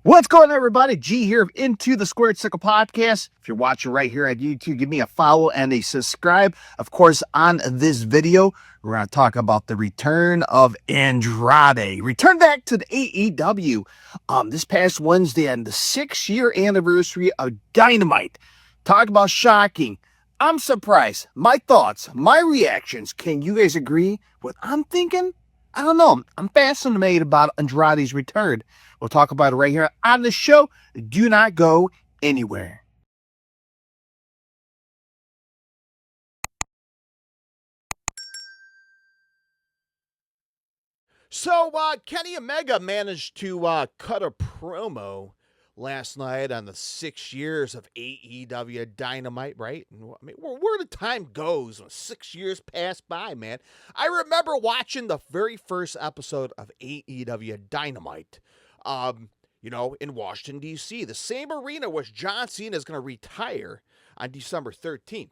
What's going on, everybody? G here of Into the Squared Circle Podcast. If you're watching right here at YouTube, give me a follow and a subscribe. Of course, on this video, we're going to talk about the return of Andrade. Return back to the AEW this past Wednesday on the 6-year anniversary of Dynamite. Talk about shocking. I'm surprised. My thoughts, my reactions. Can you guys agree with what I'm thinking? I don't know. I'm fascinated about Andrade's return. We'll talk about it right here on the show. Do not go anywhere. So Kenny Omega managed to cut a promo last night on the 6 years of AEW Dynamite, right? And I mean, where the time goes when 6 years pass by, man. I remember watching the very first episode of AEW Dynamite, in Washington, D.C., the same arena which John Cena is going to retire on December 13th.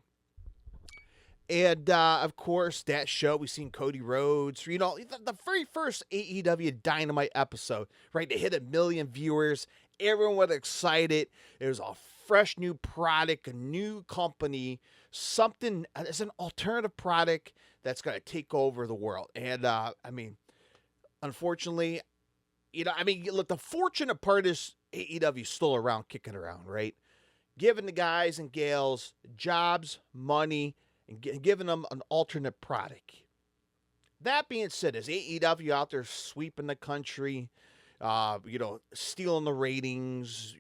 And of course, that show we seen Cody Rhodes. The very first AEW Dynamite episode, right? They hit 1 million viewers. Everyone was excited. It was a fresh new product, a new company, something as an alternative product that's going to take over the world. And unfortunately, look, the fortunate part is AEW is still around, kicking around, right? Giving the guys and gals jobs, money, and giving them an alternate product. That being said, is AEW out there sweeping the country, stealing the ratings,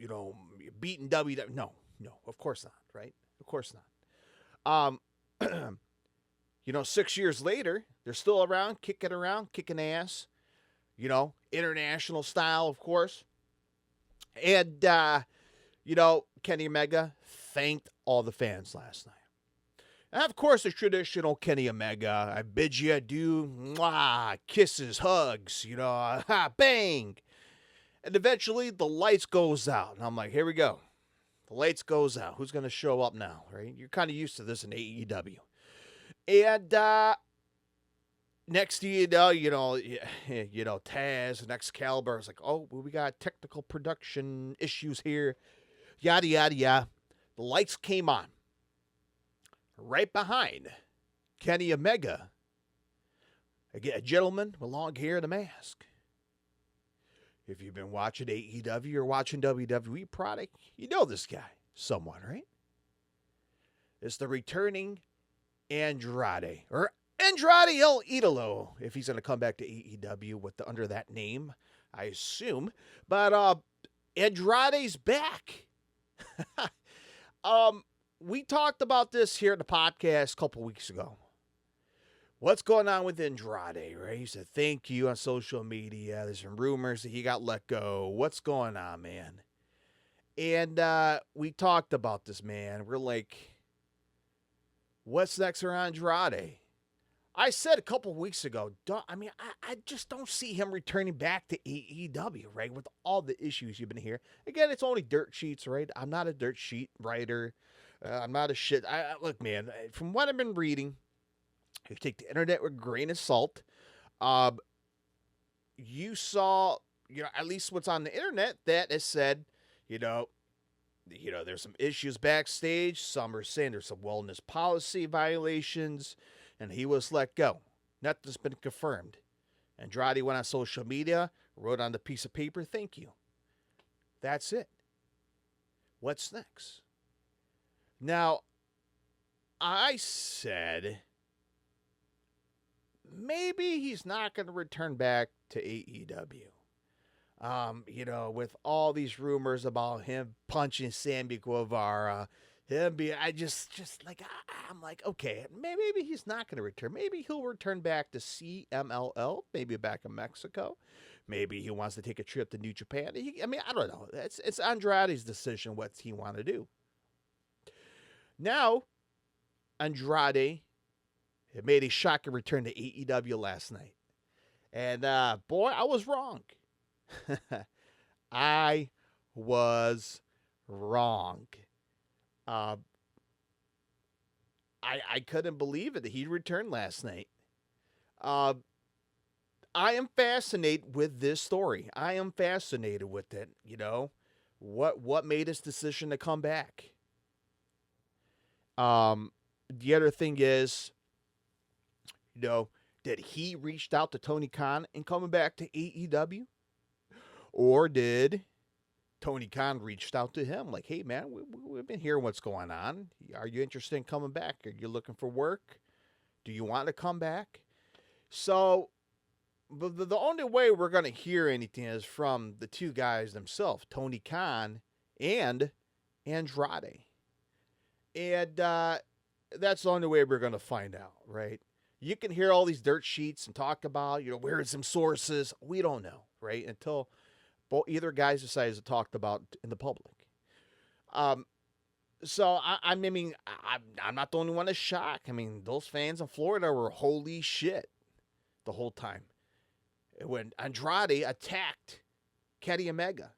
beating WWE? No, of course not, right? Of course not. 6 years later, they're still around, kicking ass, international style, of course. And, Kenny Omega thanked all the fans last night. And of course, the traditional Kenny Omega, I bid you adieu, mwah, kisses, hugs, bang. And eventually the lights goes out. And I'm like, here we go. The lights goes out. Who's going to show up now, right? You're kind of used to this in AEW. And next Taz and Excalibur is like, oh, well, we got technical production issues here. Yada, yada, yada. The lights came on. Right behind Kenny Omega, a gentleman with long hair and a mask. If you've been watching AEW or watching WWE product, you know this guy somewhat, right? It's the returning Andrade, or Andrade El Idolo, if he's going to come back to AEW under that name, I assume. But Andrade's back. We talked about this here in the podcast a couple weeks ago. What's going on with Andrade, right? He said thank you on social media. There's some rumors that he got let go. What's going on, man? And we talked about this, man. We're like, what's next for Andrade? I said a couple weeks ago, I just don't see him returning back to AEW, right? With all the issues you've been hearing. Again, it's only dirt sheets, right? I'm not a dirt sheet writer. I'm not a shit. Look, man, from what I've been reading, you take the internet with a grain of salt. You saw, at least what's on the internet that has said, there's some issues backstage. Some are saying there's some wellness policy violations, and he was let go. Nothing's been confirmed. Andrade went on social media, wrote on the piece of paper, thank you. That's it. What's next? Now, I said maybe he's not going to return back to AEW. With all these rumors about him punching Sammy Guevara, I'm like, okay, maybe he's not going to return. Maybe he'll return back to CMLL, maybe back in Mexico. Maybe he wants to take a trip to New Japan. I don't know. It's Andrade's decision what he want to do. Now, Andrade made a shocking return to AEW last night. And, boy, I was wrong. I was wrong. I couldn't believe it that he returned last night. I am fascinated with this story. I am fascinated with it. What made his decision to come back? The other thing is, did he reached out to Tony Khan and coming back to AEW, or did Tony Khan reached out to him like, hey man, we've been hearing what's going on. Are you interested in coming back? Are you looking for work? Do you want to come back? So the only way we're going to hear anything is from the two guys themselves, Tony Khan and Andrade. And that's the only way we're going to find out, right? You can hear all these dirt sheets and talk about, where are some sources? We don't know, right? Until either guys decides to talk about in the public. So I mean, I'm not the only one that's shocked. I mean, those fans in Florida were holy shit the whole time when Andrade attacked Kenny Omega.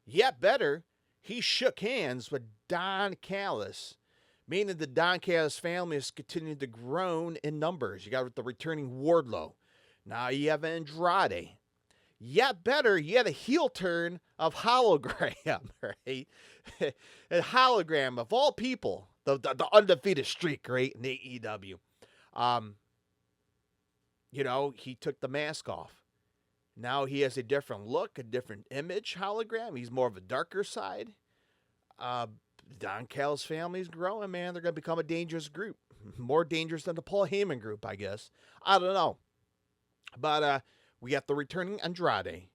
Yet better, he shook hands with Don Callis, meaning the Don Callis family is continuing to grow in numbers. You got the returning Wardlow. Now you have Andrade. Yet better, you had a heel turn of Hologram, right? A Hologram, of all people, the undefeated streak, right, in AEW. He took the mask off. Now he has a different look, a different image, Hologram. He's more of a darker side. Don Callis family's growing, man. They're going to become a dangerous group. More dangerous than the Paul Heyman group, I guess. I don't know. But we got the returning Andrade.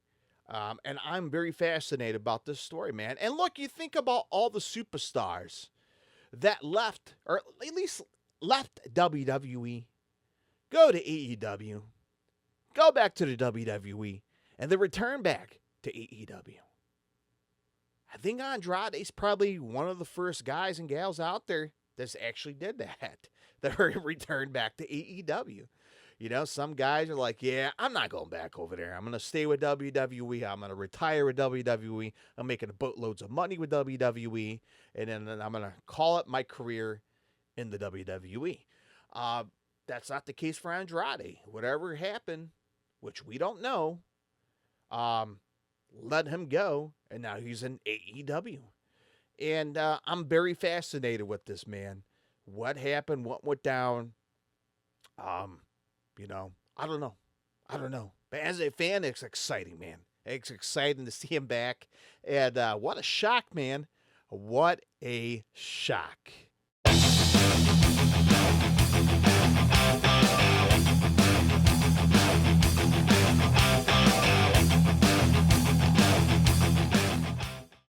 And I'm very fascinated about this story, man. And look, you think about all the superstars that left, or at least left WWE, go to AEW, go back to the WWE, and then return back to AEW. I think Andrade's probably one of the first guys and gals out there that's actually did that returned back to AEW. Some guys are like, yeah, I'm not going back over there. I'm going to stay with WWE. I'm going to retire with WWE. I'm making boatloads of money with WWE. And then I'm going to call it my career in the WWE. That's not the case for Andrade. Whatever happened, which we don't know, let him go. And now he's in AEW. And I'm very fascinated with this, man. What happened? What went down? I don't know. But as a fan, it's exciting, man. It's exciting to see him back. And what a shock, man. What a shock.